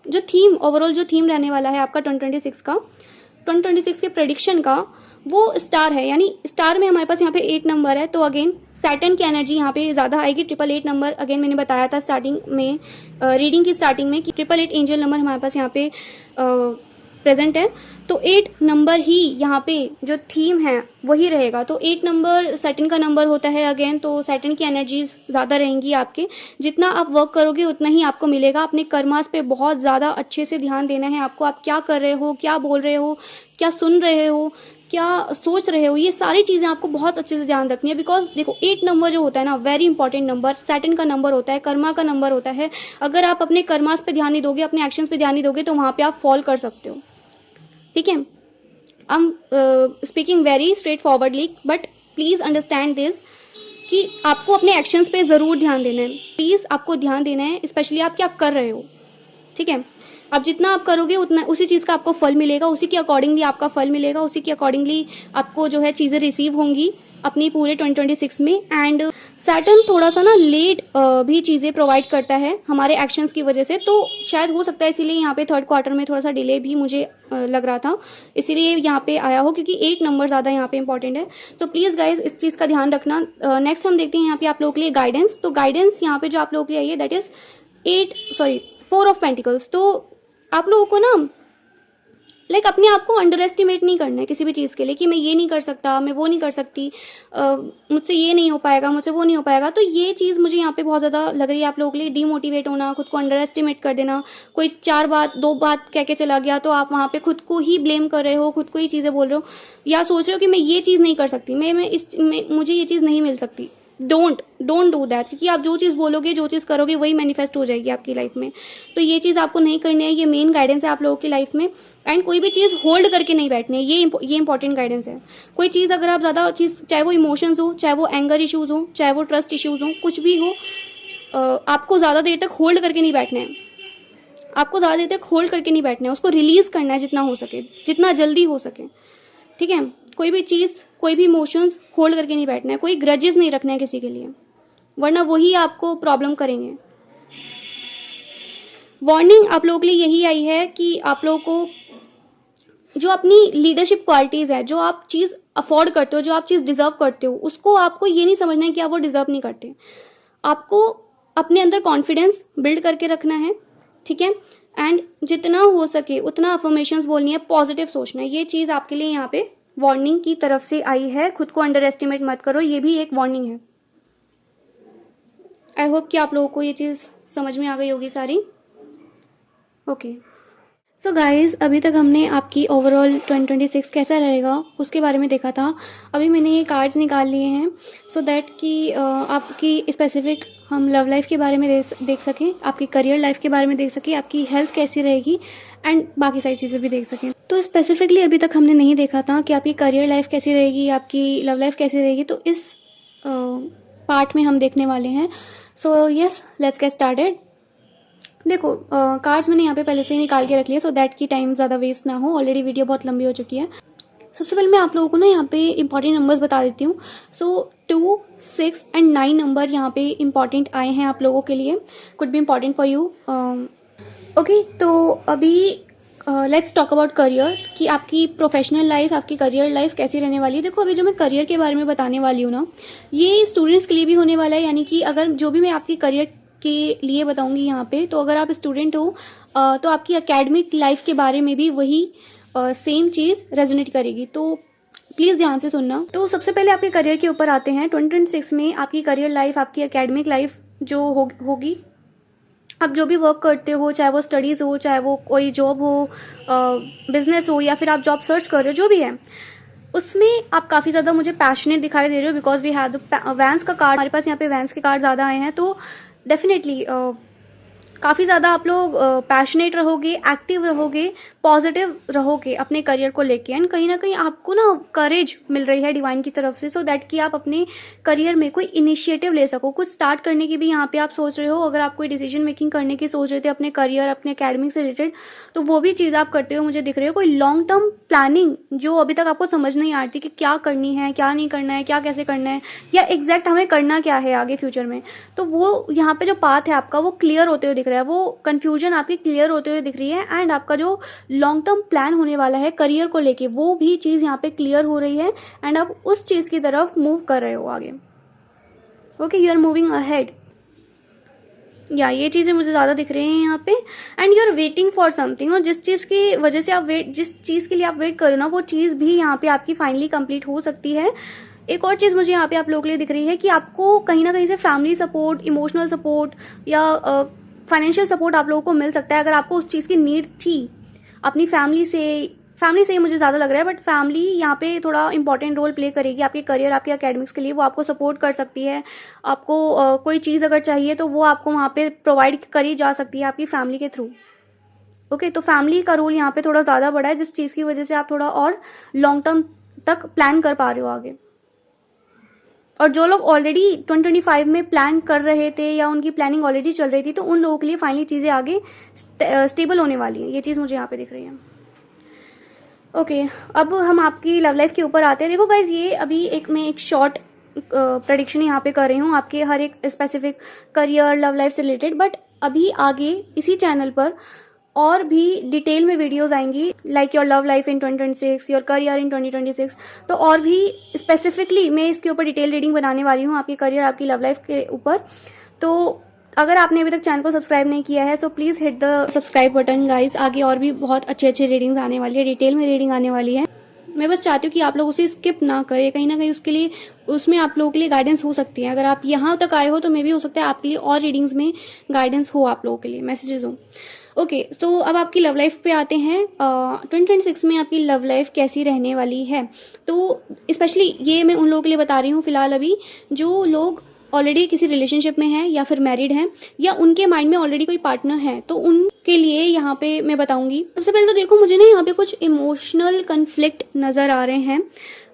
जो थीम, ओवरऑल जो थीम रहने वाला है आपका 2026 के प्रेडिक्शन का, वो स्टार है। यानी स्टार में हमारे पास यहाँ पे 8 नंबर है, तो अगेन सैटर्न की एनर्जी यहाँ पे ज़्यादा आएगी। 888 नंबर, अगेन मैंने बताया था स्टार्टिंग में, रीडिंग की स्टार्टिंग में, कि 888 एंजल नंबर हमारे पास यहाँ पे प्रेजेंट है। तो 8 नंबर ही यहाँ पे जो थीम है वही रहेगा। तो 8 नंबर सैटर्न का नंबर होता है अगेन, तो सैटर्न की एनर्जीज ज़्यादा रहेंगी आपके। जितना आप वर्क करोगे उतना ही आपको मिलेगा। अपने कर्मास पे बहुत ज़्यादा अच्छे से ध्यान देना है आपको। आप क्या कर रहे हो, क्या बोल रहे हो, क्या सुन रहे हो, क्या सोच रहे हो, ये सारी चीज़ें आपको बहुत अच्छे से ध्यान रखनी है। बिकॉज देखो 8 नंबर जो होता है ना, वेरी इंपॉर्टेंट नंबर, सैटर्न का नंबर होता है, कर्मा का नंबर होता है। अगर आप अपने कर्मास पे ध्यान नहीं दोगे, अपने एक्शंस पे ध्यान नहीं दोगे, तो वहाँ पे आप फॉल कर सकते हो। ठीक है, I am speaking very straight forwardly, but please understand this कि आपको अपने एक्शंस पे ज़रूर ध्यान देना है। प्लीज़ आपको ध्यान देना है, स्पेशली आप क्या कर रहे हो। ठीक है, अब जितना आप करोगे उतना उसी चीज़ का आपको फल मिलेगा, उसी के अकॉर्डिंगली आपका फल मिलेगा, उसी के अकॉर्डिंगली आपको जो है चीज़ें रिसीव होंगी अपनी पूरे 2026 में। एंड सैटर्न थोड़ा सा ना लेट भी चीज़ें प्रोवाइड करता है हमारे एक्शंस की वजह से, तो शायद हो सकता है इसीलिए यहाँ पे थर्ड क्वार्टर में थोड़ा सा डिले भी मुझे लग रहा था, इसीलिए यहाँ पे आया हो, क्योंकि 8 नंबर ज़्यादा यहाँ पे इंपॉर्टेंट है। तो प्लीज़ गाइज इस चीज़ का ध्यान रखना। नेक्स्ट हम देखते हैं यहाँ पे आप लोगों के लिए गाइडेंस। तो गाइडेंस यहाँ पे जो आप लोगों के लिए आई है दैट इज़ 4 ऑफ पेंटिकल्स। तो आप लोगों को ना अपने आप को अंडर एस्टिमेट नहीं करना है किसी भी चीज़ के लिए कि मैं ये नहीं कर सकता, मैं वो नहीं कर सकती, मुझसे ये नहीं हो पाएगा, मुझसे वो नहीं हो पाएगा। तो ये चीज़ मुझे यहाँ पे बहुत ज़्यादा लग रही है आप लोगों के लिए, डीमोटिवेट होना, खुद को अंडर एस्टिमेट कर देना। कोई 2 बात कह के चला गया तो आप वहाँ पे खुद को ही ब्लेम कर रहे हो, खुद को ही चीज़ें बोल रहे हो, या सोच रहे हो कि मैं ये चीज़ नहीं कर सकती, मुझे ये चीज़ नहीं मिल सकती। डोंट डू दैट, क्योंकि आप जो चीज़ बोलोगे, जो चीज़ करोगे, वही मैनिफेस्ट हो जाएगी आपकी लाइफ में। तो ये चीज़ आपको नहीं करनी है, ये मेन गाइडेंस है आप लोगों की लाइफ में। एंड कोई भी चीज़ होल्ड करके नहीं बैठनी है, ये इंपॉर्टेंट गाइडेंस है। कोई चीज़ अगर आप ज़्यादा चीज़, चाहे वो इमोशंस हो, चाहे वो एंगर इश्यूज़ हो, चाहे वो ट्रस्ट इश्यूज़ हो, कुछ भी हो, आपको ज़्यादा देर तक होल्ड करके नहीं बैठना है। आपको ज़्यादा देर तक होल्ड करके नहीं बैठना है, उसको रिलीज़ करना है जितना हो सके, जितना जल्दी हो सके। ठीक है, कोई भी चीज़, कोई भी इमोशंस होल्ड करके नहीं बैठना है, कोई ग्रजेस नहीं रखना है किसी के लिए, वरना वही आपको प्रॉब्लम करेंगे। वार्निंग आप लोगों के लिए यही आई है कि आप लोगों को जो अपनी लीडरशिप क्वालिटीज़ है, जो आप चीज़ अफोर्ड करते हो, जो आप चीज़ डिज़र्व करते हो, उसको आपको ये नहीं समझना है कि आप वो डिज़र्व नहीं करते। आपको अपने अंदर कॉन्फिडेंस बिल्ड करके रखना है, ठीक है, एंड जितना हो सके उतना अफर्मेशंस बोलनी है, पॉजिटिव सोचना है। ये चीज़ आपके लिए यहाँ पे वार्निंग की तरफ से आई है। खुद को अंडर एस्टिमेट मत करो, ये भी एक वार्निंग है। आई होप कि आप लोगों को ये चीज़ समझ में आ गई होगी सारी। ओके, सो गाइज़ अभी तक हमने आपकी ओवरऑल 2026 कैसा रहेगा उसके बारे में देखा था। अभी मैंने ये कार्ड्स निकाल लिए हैं सो दैट कि आपकी स्पेसिफिक हम लव लाइफ के बारे में देख सकें, आपकी करियर लाइफ के बारे में देख सकें, आपकी हेल्थ कैसी रहेगी, एंड बाकी सारी चीज़ें भी देख सकें। तो स्पेसिफिकली अभी तक हमने नहीं देखा था कि आपकी करियर लाइफ कैसी रहेगी, आपकी लव लाइफ कैसी रहेगी, तो इस पार्ट में हम देखने वाले हैं। So yes, let's get started. देखो कार्ड्स मैंने यहाँ पे पहले से ही निकाल के रख लिया सो दैट की टाइम ज़्यादा वेस्ट ना हो, ऑलरेडी वीडियो बहुत लंबी हो चुकी है। सबसे पहले मैं आप लोगों को ना यहाँ पे इंपॉर्टेंट नंबर्स बता देती हूँ। सो 2, 6 एंड 9 नंबर यहाँ पे इंपॉर्टेंट आए हैं आप लोगों के लिए, could be important for you. Okay, तो अभी लेट्स टॉक अबाउट करियर, कि आपकी प्रोफेशनल लाइफ, आपकी करियर लाइफ कैसी रहने वाली है। देखो अभी जो मैं करियर के बारे में बताने वाली हूँ ना, ये स्टूडेंट्स के लिए भी होने वाला है, यानी कि अगर जो भी मैं आपकी करियर के लिए बताऊंगी यहाँ पे, तो अगर आप स्टूडेंट हो तो आपकी एकेडमिक लाइफ के बारे में भी वही सेम चीज़ रेजोनेट करेगी, तो प्लीज़ ध्यान से सुनना। तो सबसे पहले आपके करियर के ऊपर आते हैं। 2026 में आपकी करियर लाइफ, आपकी एकेडमिक लाइफ जो होगी, आप जो भी वर्क करते हो, चाहे वो स्टडीज़ हो, चाहे वो कोई जॉब हो, बिजनेस हो, या फिर आप जॉब सर्च कर रहे हो, जो भी है, उसमें आप काफ़ी ज़्यादा मुझे पैशनेट दिखाई दे रहे हो, because we have the wands का कार्ड, हमारे पास यहाँ पे वैंस के कार्ड ज़्यादा आए हैं। तो डेफिनेटली काफ़ी ज़्यादा आप लोग पैशनेट रहोगे, एक्टिव रहोगे, पॉजिटिव रहोगे अपने करियर को लेके, एंड कहीं ना कहीं आपको ना करेज मिल रही है डिवाइन की तरफ से, सो दैट कि आप अपने करियर में कोई इनिशिएटिव ले सको, कुछ स्टार्ट करने की भी यहाँ पे आप सोच रहे हो। अगर आप कोई डिसीजन मेकिंग करने की सोच रहे थे अपने करियर, अपने एकेडमिक से रिलेटेड, तो वो भी चीज़ आप करते हो मुझे दिख रही हो। कोई लॉन्ग टर्म प्लानिंग जो अभी तक आपको समझ नहीं आ रही थी कि क्या करनी है, क्या नहीं करना है, क्या कैसे करना है, या एग्जैक्ट हमें करना क्या है आगे फ्यूचर में, तो वो यहाँ पे जो पाथ है आपका वो क्लियर होते हुए दिख रहा है, वो कंफ्यूजन आपकी क्लियर होते हुए दिख रही है, एंड आपका जो लॉन्ग टर्म प्लान होने वाला है करियर को लेके, वो भी चीज़ यहाँ पे क्लियर हो रही है, एंड आप उस चीज़ की तरफ मूव कर रहे हो आगे। Okay, you are moving ahead, या ये चीज़ें मुझे ज़्यादा दिख रही हैं यहाँ पे, and you are waiting for something, और जिस चीज़ की वजह से आप जिस चीज़ के लिए आप वेट करो ना, वो चीज़ भी यहाँ पे आपकी फाइनली कंप्लीट हो सकती है। एक और चीज़ मुझे यहाँ पे आप लोगों के लिए दिख रही है कि आपको कहीं ना कहीं से फैमिली सपोर्ट, इमोशनल सपोर्ट या फाइनेंशियल सपोर्ट आप लोगों को मिल सकता है। अगर आपको उस चीज़ की नीड थी अपनी फैमिली से मुझे ज़्यादा लग रहा है, बट फैमिली यहाँ पे थोड़ा इंपॉर्टेंट रोल प्ले करेगी आपके करियर, आपके एकेडमिक्स के लिए। वो आपको सपोर्ट कर सकती है, आपको कोई चीज़ अगर चाहिए तो वो आपको वहाँ पे प्रोवाइड करी जा सकती है आपकी फैमिली के थ्रू। ओके, तो फैमिली का रोल यहाँ पे थोड़ा ज़्यादा बड़ा है, जिस चीज़ की वजह से आप थोड़ा और लॉन्ग टर्म तक प्लान कर पा रहे हो आगे। और जो लोग ऑलरेडी 2025 में प्लान कर रहे थे या उनकी प्लानिंग ऑलरेडी चल रही थी, तो उन लोगों के लिए फाइनली चीज़ें आगे स्टेबल होने वाली हैं, ये चीज़ मुझे यहाँ पे दिख रही है। ओके, अब हम आपकी लव लाइफ के ऊपर आते हैं। देखो गाइज, ये अभी मैं एक शॉर्ट प्रेडिक्शन यहाँ पे कर रही हूँ आपके हर एक स्पेसिफिक करियर लव लाइफ से रिलेटेड, बट अभी आगे इसी चैनल पर और भी डिटेल में वीडियोस आएंगी, like your love life in 2026, your career in 2026। तो और भी स्पेसिफिकली मैं इसके ऊपर डिटेल रीडिंग बनाने वाली हूँ, आपके करियर आपकी लव लाइफ के ऊपर। तो अगर आपने अभी तक चैनल को सब्सक्राइब नहीं किया है तो please hit the subscribe button guys. आगे और भी बहुत अच्छे अच्छे रीडिंग्स आने वाली है, डिटेल में रीडिंग आने वाली है। मैं बस चाहती हूँ कि आप लोग उसे स्किप ना करें, कहीं ना कहीं उसके लिए उसमें आप लोगों के लिए गाइडेंस हो सकती है। अगर आप यहाँ तक आए हो तो मे भी हो सकता है आपके लिए और रीडिंग्स में गाइडेंस हो, आप लोगों के लिए मैसेजेस हो। ओके, तो अब आपकी लव लाइफ पे आते हैं। 2026 में आपकी लव लाइफ कैसी रहने वाली है। तो स्पेशली ये मैं उन लोगों के लिए बता रही हूँ फिलहाल अभी जो लोग ऑलरेडी किसी रिलेशनशिप में हैं या फिर मैरिड हैं या उनके माइंड में ऑलरेडी कोई पार्टनर है, तो उनके लिए यहाँ पे मैं बताऊंगी। सबसे पहले तो देखो, मुझे ना यहाँ पे कुछ इमोशनल कन्फ्लिक्ट नज़र आ रहे हैं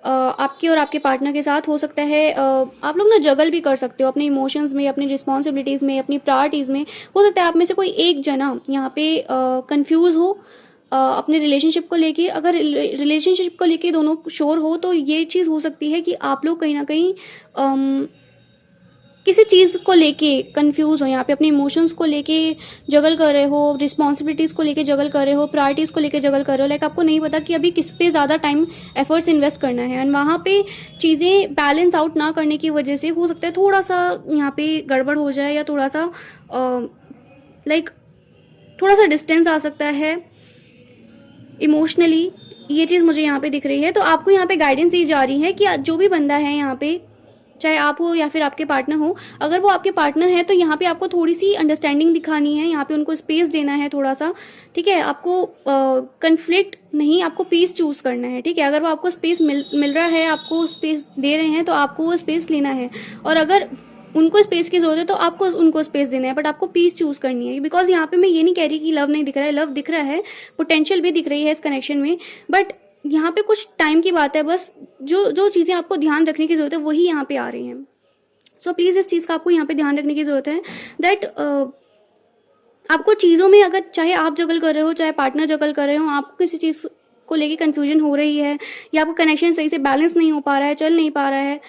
आपके और आपके पार्टनर के साथ। हो सकता है आप लोग ना जगल भी कर सकते हो अपने इमोशंस में, अपनी रिस्पॉन्सिबिलिटीज़ में, अपनी प्रायोरिटीज़ में। हो सकता है आप में से कोई एक जना यहाँ पे कंफ्यूज हो अपने रिलेशनशिप को लेके। अगर रिलेशनशिप को लेके दोनों श्योर हो तो ये चीज़ हो सकती है कि आप लोग कहीं ना कहीं किसी चीज़ को लेके कंफ्यूज हो, यहाँ पे अपने इमोशंस को लेके जगल कर रहे हो, रिस्पॉन्सिबिलिटीज़ को लेके जगल कर रहे हो, प्रायोरिटीज़ को लेके जगल कर रहे हो। लाइक आपको नहीं पता कि अभी किस पे ज़्यादा टाइम एफर्ट्स इन्वेस्ट करना है, एंड वहाँ पे चीज़ें बैलेंस आउट ना करने की वजह से हो सकता है थोड़ा सा यहाँ पे गड़बड़ हो जाए, या थोड़ा सा लाइक थोड़ा सा डिस्टेंस आ सकता है इमोशनली। ये चीज़ मुझे यहाँ पे दिख रही है। तो आपको यहाँ पे गाइडेंस दी जा रही है कि जो भी बंदा है यहाँ पे, चाहे आप हो या फिर आपके पार्टनर हो, अगर वो आपके पार्टनर है तो यहाँ पे आपको थोड़ी सी अंडरस्टैंडिंग दिखानी है, यहाँ पे उनको स्पेस देना है थोड़ा सा, ठीक है। आपको कन्फ्लिक्ट नहीं, आपको पीस चूज करना है, ठीक है। अगर वो आपको स्पेस मिल रहा है, आपको स्पेस दे रहे हैं, तो आपको वो स्पेस लेना है। और अगर उनको स्पेस की जरूरत है तो आपको उनको स्पेस देना है, बट आपको पीस चूज करनी है। बिकॉज यहाँ पे मैं ये नहीं कह रही कि लव नहीं दिख रहा है, लव दिख रहा है, पोटेंशियल भी दिख रही है इस कनेक्शन में, बट यहाँ पे कुछ टाइम की बात है। बस जो जो चीज़ें आपको ध्यान रखने की ज़रूरत है वही यहाँ पे आ रही हैं। सो प्लीज़ इस चीज़ का आपको यहाँ पे ध्यान रखने की ज़रूरत है दैट आपको चीज़ों में, अगर चाहे आप जगल कर रहे हो चाहे पार्टनर जगल कर रहे हो, आपको किसी चीज़ को लेके कन्फ्यूजन हो रही है या आपको कनेक्शन सही से बैलेंस नहीं हो पा रहा है, चल नहीं पा रहा है,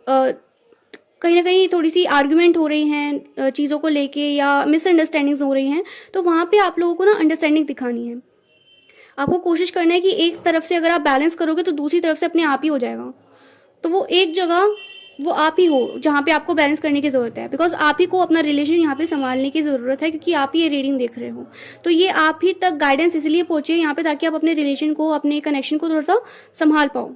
कहीं ना कहीं थोड़ी सी आर्ग्यूमेंट हो रही हैं चीज़ों को लेके, या मिसअंडरस्टैंडिंग्स हो रही हैं, तो वहाँ पे आप लोगों को ना अंडरस्टैंडिंग दिखानी है। आपको कोशिश करना है कि एक तरफ से अगर आप बैलेंस करोगे तो दूसरी तरफ से अपने आप ही हो जाएगा। तो वो एक जगह वो आप ही हो जहाँ पे आपको बैलेंस करने की ज़रूरत है, बिकॉज आप ही को अपना रिलेशन यहाँ पे संभालने की ज़रूरत है, क्योंकि आप ही ये रीडिंग देख रहे हो। तो ये आप ही तक गाइडेंस इसलिए पहुँचे यहाँ पे ताकि आप अपने रिलेशन को, अपने कनेक्शन को थोड़ा सा संभाल पाओ।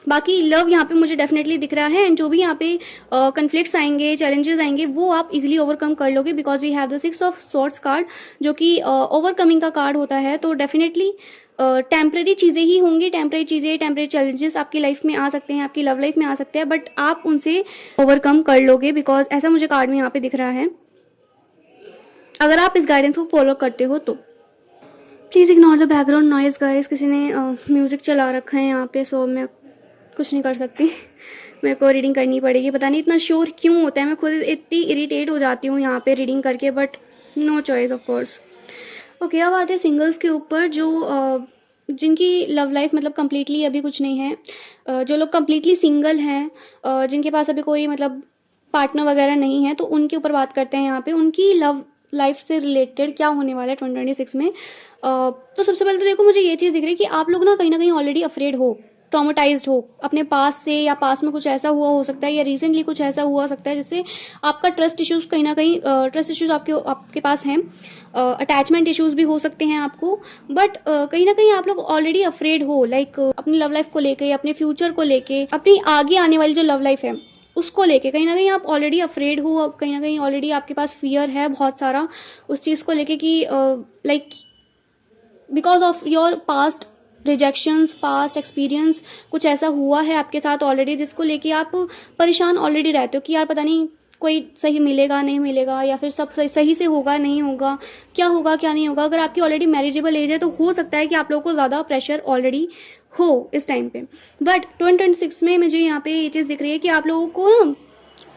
बाकी लव यहाँ पे मुझे डेफिनेटली दिख रहा है, एंड जो भी यहाँ पे कन्फ्लिक्ट्स आएंगे, चैलेंजेस आएंगे, वो आप इजीली ओवरकम कर लोगे, because we have the 6 of swords card, जो कि ओवरकमिंग का कार्ड होता है। तो डेफिनेटली टेम्परेरी चीज़ें ही होंगी, टेम्परेरी चीज़ें, टेम्परेरी चैलेंजेस आपकी लाइफ में आ सकते हैं, आपकी लव लाइफ में आ सकते हैं, बट आप उनसे ओवरकम कर लोगे, बिकॉज ऐसा मुझे कार्ड में यहाँ पे दिख रहा है, अगर आप इस गाइडेंस को फॉलो करते हो तो। Please ignore the background noise guys, किसी ने म्यूज़िक चला रखा है यहाँ पे, सो मैं कुछ नहीं कर सकती, मेरे को रीडिंग करनी पड़ेगी। पता नहीं इतना शोर क्यों होता है, मैं खुद इतनी इरिटेट हो जाती हूँ यहाँ पे रीडिंग करके, but no choice of course. Okay, अब आते हैं सिंगल्स के ऊपर, जो जिनकी लव लाइफ मतलब कम्प्लीटली अभी कुछ नहीं है, जो लोग कम्प्लीटली सिंगल हैं, जिनके पास अभी कोई मतलब पार्टनर वगैरह नहीं है, तो उनके ऊपर बात करते हैं यहाँ पे, उनकी लव लाइफ से रिलेटेड क्या होने वाला है 2026 में। तो सबसे पहले तो देखो, मुझे ये चीज़ दिख रही है कि आप लोग ना कहीं ऑलरेडी अफ्रेड हो, ट्रॉमेटाइज्ड हो अपने पास से, या पास में कुछ ऐसा हुआ हो सकता है, या रिसेंटली कुछ ऐसा हुआ हो सकता है जिससे आपका ट्रस्ट इश्यूज कहीं ना कहीं ट्रस्ट इश्यूज आपके पास हैं, अटैचमेंट इश्यूज भी हो सकते हैं आपको, बट कहीं ना कहीं आप लोग ऑलरेडी अफ्रेड हो, लाइक अपनी लव लाइफ को लेके, अपने फ्यूचर को लेके, अपनी आगे आने वाली जो लव लाइफ है उसको लेके कहीं ना कहीं आप ऑलरेडी अफ्रेड हो, कहीं ना कहीं ऑलरेडी आपके पास फियर है बहुत सारा उस चीज़ को लेके कि like because of your past rejections, past experience, कुछ ऐसा हुआ है आपके साथ ऑलरेडी जिसको लेके आप परेशान ऑलरेडी रहते हो कि यार पता नहीं कोई सही मिलेगा नहीं मिलेगा, या फिर सब सही से होगा नहीं होगा, क्या होगा क्या नहीं होगा। अगर आपकी ऑलरेडी मैरिजेबल एज है तो हो सकता है कि आप लोगों को ज़्यादा प्रेशर ऑलरेडी हो इस टाइम पे, बट 2026 में मुझे यहाँ पे ये चीज़ दिख रही है कि आप लोगों को ना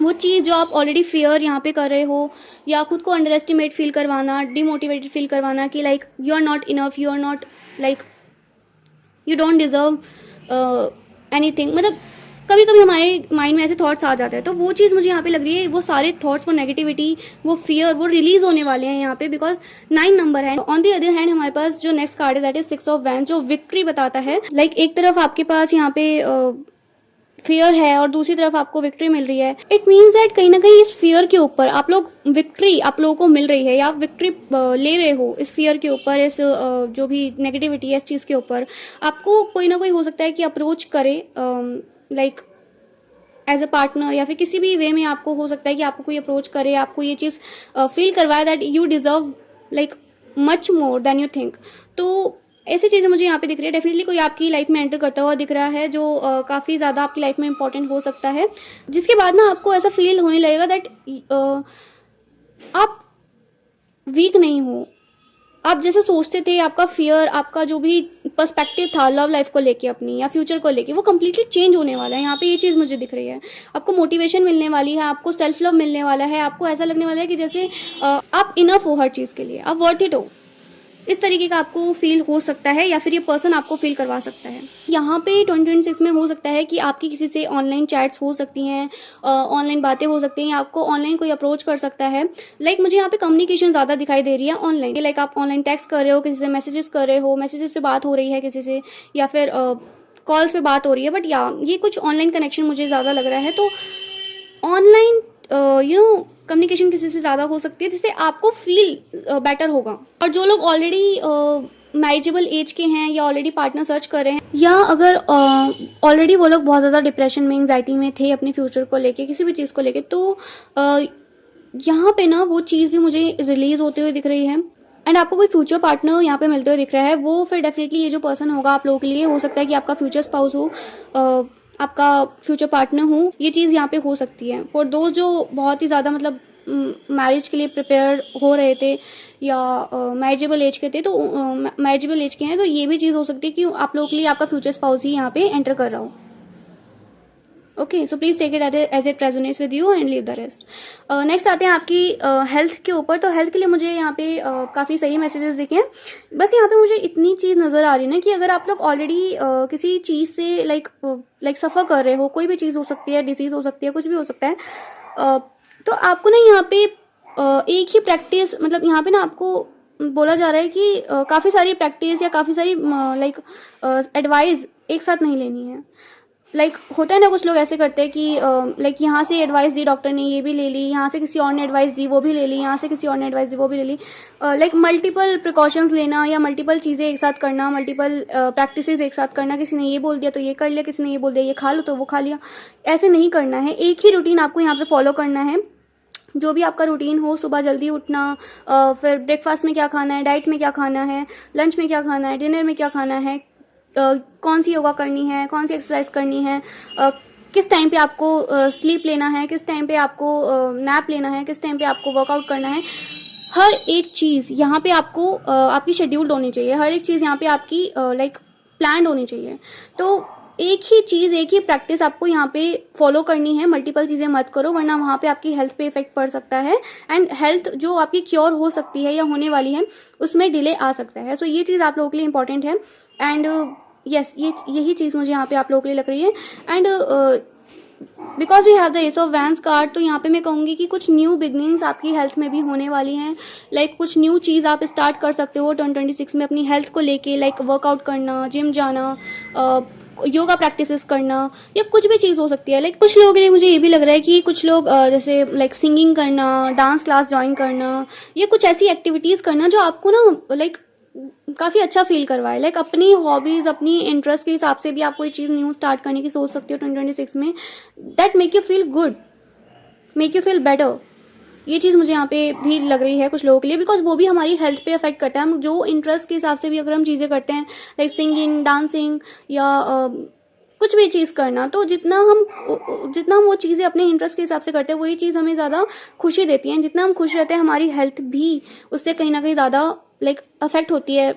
वो चीज़ जो आप ऑलरेडी फियर यहाँ पे कर रहे हो, या खुद को अंडर एस्टिमेट फील करवाना, डिमोटिवेटेड फील करवाना कि like you are not enough, you are not like you don't deserve anything, मतलब कभी कभी हमारे माइंड में ऐसे थॉट्स आ जाते हैं, तो वो चीज़ मुझे यहाँ पे लग रही है, वो सारे थॉट्स, वो नेगेटिविटी, वो फियर, वो रिलीज होने वाले हैं यहाँ पे, बिकॉज 9 नंबर है। ऑन दी अदर हैंड हमारे पास जो नेक्स्ट कार्ड है दैट इज 6 ऑफ वैंड्स, जो विक्ट्री बताता है। लाइक एक तरफ आपके पास यहाँ पे फियर है और दूसरी तरफ आपको विक्ट्री मिल रही है। इट मीन्स दैट कहीं ना कहीं इस फियर के ऊपर आप लोग विक्ट्री आप लोगों को मिल रही है, या आप विक्ट्री ले रहे हो इस फियर के ऊपर, इस जो भी नेगेटिविटी है इस चीज़ के ऊपर। आपको कोई ना कोई हो सकता है कि अप्रोच करे, लाइक एज अ पार्टनर, या फिर किसी भी वे में आपको हो सकता है कि आपको कोई अप्रोच करे, आपको ये चीज़ फील करवाए that you deserve like much more than you think. तो ऐसी चीज़ें मुझे यहाँ पे दिख रही है। डेफिनेटली कोई आपकी लाइफ में एंटर करता हुआ दिख रहा है जो काफ़ी ज़्यादा आपकी लाइफ में इंपॉर्टेंट हो सकता है, जिसके बाद ना आपको ऐसा फील होने लगेगा दैट आप वीक नहीं हो। आप जैसे सोचते थे, आपका फियर, आपका जो भी पर्सपेक्टिव था लव लाइफ को लेके अपनी या फ्यूचर को लेके, वो कम्प्लीटली चेंज होने वाला है। यहाँ पे ये चीज़ मुझे दिख रही है। आपको मोटिवेशन मिलने वाली है, आपको सेल्फ लव मिलने वाला है, आपको ऐसा लगने वाला है कि जैसे आप इनफ हो हर चीज़ के लिए, आप वर्थ इट हो। इस तरीके का आपको फील हो सकता है, या फिर ये पर्सन आपको फील करवा सकता है। यहाँ पे 2026 में हो सकता है कि आपकी किसी से ऑनलाइन चैट्स हो सकती हैं, ऑनलाइन बातें हो सकती हैं, आपको ऑनलाइन कोई अप्रोच कर सकता है। लाइक मुझे यहाँ पे कम्युनिकेशन ज़्यादा दिखाई दे रही है ऑनलाइन। लाइक आप ऑनलाइन टेक्स्ट कर रहे हो, किसी से मैसेजेस कर रहे हो, मैसेजेस पे बात हो रही है किसी से, या फिर कॉल्स पे बात हो रही है, बट या ये कुछ ऑनलाइन कनेक्शन मुझे ज़्यादा लग रहा है। तो ऑनलाइन कम्युनिकेशन किसी से ज़्यादा हो सकती है, जिससे आपको फील बेटर होगा। और जो लोग ऑलरेडी मैरिजेबल एज के हैं या ऑलरेडी पार्टनर सर्च कर रहे हैं, या अगर ऑलरेडी वो लोग बहुत ज़्यादा डिप्रेशन में, एंग्जाइटी में थे अपने फ्यूचर को लेके, किसी भी चीज़ को लेके, तो यहाँ पे ना वो चीज़ भी मुझे रिलीज होते हुए दिख रही है। एंड आपको कोई फ्यूचर पार्टनर यहाँ पे मिलते हुए दिख रहा है। वो फिर डेफिनेटली ये जो पर्सन होगा आप लोगों के लिए, हो सकता है कि आपका फ्यूचर स्पाउस हो, आपका फ्यूचर पार्टनर हो। ये चीज़ यहाँ पे हो सकती है फॉर दोस्त जो बहुत ही ज़्यादा मतलब मैरिज के लिए प्रिपेयर हो रहे थे, या मैरिजेबल एज के थे, तो मैरिजेबल एज के हैं, तो ये भी चीज़ हो सकती है कि आप लोगों के लिए आपका फ्यूचर स्पाउस ही यहाँ पे एंटर कर रहा हो। Okay, so please take it as it resonates with you and leave the rest. Next आते हैं आपकी हेल्थ के ऊपर। तो हेल्थ के लिए मुझे यहाँ पे काफ़ी सही मैसेजेस दिखे हैं। बस यहाँ पे मुझे इतनी चीज़ नज़र आ रही है ना कि अगर आप लोग ऑलरेडी किसी चीज़ से लाइक सफ़र कर रहे हो, कोई भी चीज़ हो सकती है, डिजीज़ हो सकती है, कुछ भी हो सकता है, तो आपको ना यहाँ पे एक ही प्रैक्टिस, मतलब यहाँ पे ना आपको बोला जा रहा है कि काफ़ी सारी प्रैक्टिस या काफ़ी सारी लाइक एडवाइस एक साथ नहीं लेनी है। लाइक होता है ना, कुछ लोग ऐसे करते हैं कि लाइक यहाँ से एडवाइस दी डॉक्टर ने, ये भी ले ली, यहाँ से किसी और ने एडवाइस दी, वो भी ले ली, यहाँ से किसी और ने एडवाइस दी, वो भी ले ली। लाइक मल्टीपल प्रिकॉशंस लेना या मल्टीपल चीज़ें एक साथ करना, मल्टीपल प्रैक्टिसेस एक साथ करना। किसी ने ये बोल दिया तो ये कर लिया, किसी ने ये बोल दिया ये खा लो तो वो खा लिया। ऐसे नहीं करना है। एक ही रूटीन आपको यहाँ पे फॉलो करना है। जो भी आपका रूटीन हो, सुबह जल्दी उठना, फिर ब्रेकफास्ट में क्या खाना है, डाइट में क्या खाना है, लंच में क्या खाना है, डिनर में क्या खाना है, कौन सी योगा करनी है, कौन सी एक्सरसाइज करनी है, किस टाइम पे आपको स्लीप लेना है, किस टाइम पे आपको नैप लेना है, किस टाइम पे आपको वर्कआउट करना है। हर एक चीज़ यहाँ पे आपको आपकी शेड्यूल्ड होनी चाहिए। हर एक चीज़ यहाँ पे आपकी लाइक प्लान्ड होनी चाहिए। तो एक ही चीज़, एक ही प्रैक्टिस आपको यहाँ पे फॉलो करनी है। मल्टीपल चीज़ें मत करो, वरना वहाँ पे आपकी हेल्थ पे इफेक्ट पड़ सकता है, एंड हेल्थ जो आपकी क्योर हो सकती है या होने वाली है उसमें डिले आ सकता है। सो ये चीज़ आप लोगों के लिए इंपॉर्टेंट है। एंड यस, यही चीज़ मुझे यहाँ पे आप लोगों के लिए लग रही है। And because we have the ace of wands card, तो यहाँ पे मैं कहूँगी कि कुछ न्यू बिगनिंग्स आपकी हेल्थ में भी होने वाली हैं। लाइक कुछ न्यू चीज़ आप स्टार्ट कर सकते हो 2026 में अपनी हेल्थ को लेके। लाइक वर्कआउट करना, जिम जाना, योगा प्रैक्टिसेस करना, या कुछ भी चीज़ हो सकती है। लाइक कुछ लोगों के लिए मुझे ये भी लग रहा है कि कुछ लोग जैसे लाइक सिंगिंग करना, डांस क्लास ज्वाइन करना, या कुछ ऐसी एक्टिविटीज़ करना जो आपको ना लाइक काफ़ी अच्छा फील करवाए। लाइक अपनी हॉबीज़, अपनी इंटरेस्ट के हिसाब से भी आप कोई चीज़ न्यू स्टार्ट करने की सोच सकते हो 2026 में, that make you feel good, make you feel better. ये चीज़ मुझे यहाँ पे भी लग रही है कुछ लोगों के लिए, बिकॉज वो भी हमारी हेल्थ पे अफेक्ट करता है। हम जो इंटरेस्ट के हिसाब से भी अगर हम चीज़ें करते हैं, लाइक सिंगिंग, डांसिंग, या कुछ भी चीज़ करना, तो जितना हम वो चीज़ें अपने इंटरेस्ट के हिसाब से करते हैं, वही चीज़ हमें ज़्यादा खुशी देती है। जितना हम खुश रहते हैं, हमारी हेल्थ भी उससे कहीं ना कहीं ज़्यादा लाइक अफेक्ट होती है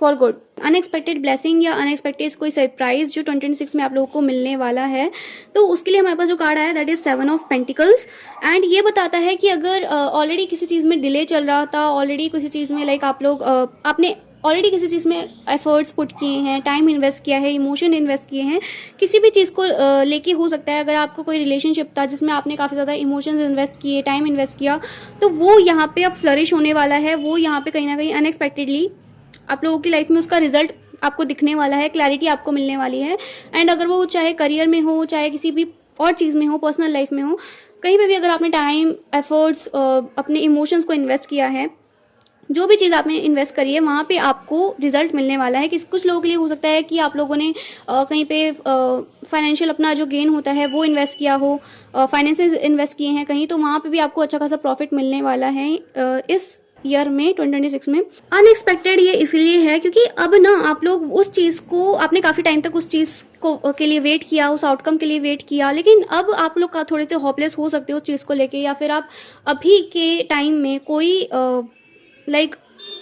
फॉर गुड। अनएक्सपेक्टेड ब्लेसिंग या अनएक्सपेक्टेड कोई सरप्राइज जो 2026 में आप लोगों को मिलने वाला है, तो उसके लिए हमारे पास जो कार्ड आया that is 7 of pentacles. And ये बताता है कि अगर ऑलरेडी किसी चीज़ में डिले चल रहा था, ऑलरेडी किसी चीज़ में लाइक आप लोग आपने ऑलरेडी किसी चीज़ में एफर्ट्स पुट किए हैं, टाइम इन्वेस्ट किया है, इमोशन इन्वेस्ट किए हैं, किसी भी चीज़ को लेके हो सकता है, अगर आपका कोई रिलेशनशिप था जिसमें आपने काफ़ी ज़्यादा इमोशंस इन्वेस्ट किए, टाइम इन्वेस्ट किया, तो वो यहाँ पे अब फ्लरिश होने वाला है। वो यहाँ पे कहीं ना कहीं अनएक्सपेक्टेडली आप लोगों की लाइफ में उसका रिजल्ट आपको दिखने वाला है, क्लैरिटी आपको मिलने वाली है। एंड अगर वो चाहे करियर में हो, चाहे किसी भी और चीज़ में हो, पर्सनल लाइफ में हो, कहीं पे भी अगर आपने टाइम, एफर्ट्स, अपने इमोशंस को इन्वेस्ट किया है, जो भी चीज़ आपने इन्वेस्ट करी है, वहाँ पे आपको रिजल्ट मिलने वाला है। कुछ लोगों के लिए हो सकता है कि आप लोगों ने कहीं पे फाइनेंशियल अपना जो गेन होता है वो इन्वेस्ट किया हो, फाइनेंसेस इन्वेस्ट किए हैं कहीं, तो वहाँ पे भी आपको अच्छा खासा प्रॉफिट मिलने वाला है इस ईयर में, 2026 में। अनएक्सपेक्टेड ये इसलिए है क्योंकि अब ना आप लोग उस चीज़ को, आपने काफ़ी टाइम तक उस चीज़ को के लिए वेट किया, उस आउटकम के लिए वेट किया, लेकिन अब आप लोग का थोड़े से होपलेस हो सकते हो उस चीज़ को लेके, या फिर आप अभी के टाइम में कोई लाइक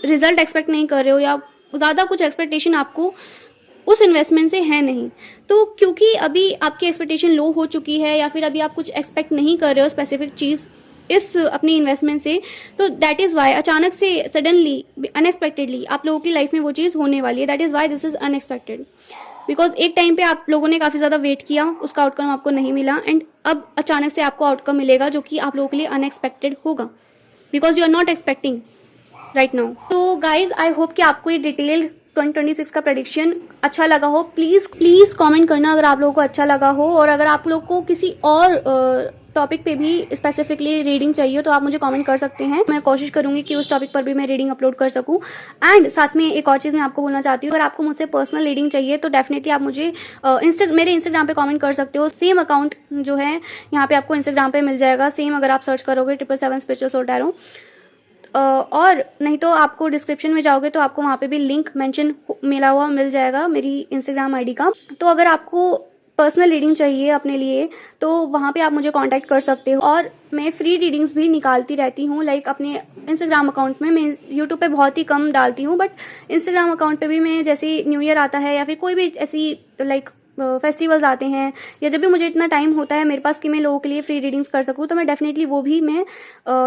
रिजल्ट एक्सपेक्ट नहीं कर रहे हो, या ज़्यादा कुछ एक्सपेक्टेशन आपको उस इन्वेस्टमेंट से है नहीं। तो क्योंकि अभी आपकी एक्सपेक्टेशन लो हो चुकी है, या फिर अभी आप कुछ एक्सपेक्ट नहीं कर रहे हो स्पेसिफिक चीज़ इस अपनी इन्वेस्टमेंट से, तो दैट इज़ वाई अचानक से, सडनली, अनएक्सपेक्टेडली आप लोगों की लाइफ में वो चीज़ होने वाली है। That is why this is unexpected, because एक टाइम पे आप लोगों ने काफ़ी ज़्यादा वेट किया, उसका आउटकम आपको नहीं मिला, एंड अब अचानक से आपको आउटकम मिलेगा जो कि आप लोगों के लिए अनएक्सपेक्टेड होगा, because you are not expecting right now. तो गाइज, आई होप कि आपको ये डिटेल 2026 का प्रेडिक्शन अच्छा लगा हो। प्लीज़ कमेंट करना अगर आप लोगों को अच्छा लगा हो, और अगर आप लोग को किसी और टॉपिक पे भी स्पेसिफिकली रीडिंग चाहिए तो आप मुझे कमेंट कर सकते हैं। मैं कोशिश करूंगी कि उस टॉपिक पर भी मैं रीडिंग अपलोड कर सकूं। एंड साथ में एक और चीज़ मैं आपको बोलना चाहती हूँ, अगर आपको मुझसे पर्सनल रीडिंग चाहिए तो डेफिनेटली आप मुझे मेरे इंस्टाग्राम पे कमेंट कर सकते हो। सेम अकाउंट जो है यहाँ पे आपको इंस्टाग्राम पे मिल जाएगा, सेम अगर आप सर्च करोगे 777 स्पिरिचुअल सोल टैरो, और नहीं तो आपको डिस्क्रिप्शन में जाओगे तो आपको वहाँ पे भी लिंक मेंशन मिल जाएगा मेरी इंस्टाग्राम आईडी का। तो अगर आपको पर्सनल रीडिंग चाहिए अपने लिए तो वहाँ पे आप मुझे कांटेक्ट कर सकते हो। और मैं फ्री रीडिंग्स भी निकालती रहती हूँ, लाइक अपने इंस्टाग्राम अकाउंट में। मैं यूट्यूब पे बहुत ही कम डालती हूँ, बट इंस्टाग्राम अकाउंट पे भी मैं, जैसे न्यू ईयर आता है या फिर कोई भी ऐसी लाइक फेस्टिवल्स आते हैं, या जब भी मुझे इतना टाइम होता है मेरे पास कि मैं लोगों के लिए फ्री रीडिंग्स कर सकूँ, तो मैं डेफिनेटली वो भी मैं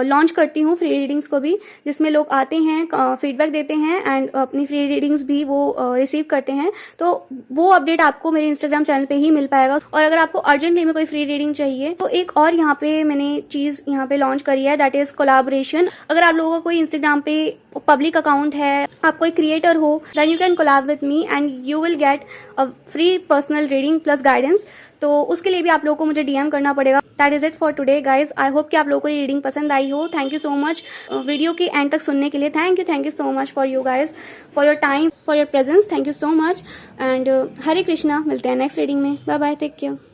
लॉन्च करती हूँ, फ्री रीडिंग्स को भी, जिसमें लोग आते हैं, फीडबैक देते हैं एंड अपनी फ्री रीडिंग्स भी वो रिसीव करते हैं। तो वो अपडेट आपको मेरे इंस्टाग्राम चैनल पे ही मिल पाएगा। और अगर आपको अर्जेंटली में कोई फ्री रीडिंग चाहिए तो एक और यहाँ पे मैंने चीज़ यहाँ पे लॉन्च करी है, दैट इज़ कोलैबोरेशन। अगर आप लोगों का कोई इंस्टाग्राम पे पब्लिक अकाउंट है, आप कोई क्रिएटर हो, then you can collab with me and you will get a free personal reading plus guidance. तो उसके लिए भी आप लोगों को मुझे डीएम करना पड़ेगा। That is it for today guys. I hope कि आप लोगों को ये रीडिंग पसंद आई हो। Thank you so much video के एंड तक सुनने के लिए। Thank you so much for you guys, for your time, for your presence. Thank you so much and Hare Krishna. मिलते हैं नेक्स्ट रीडिंग में। Bye bye, take care.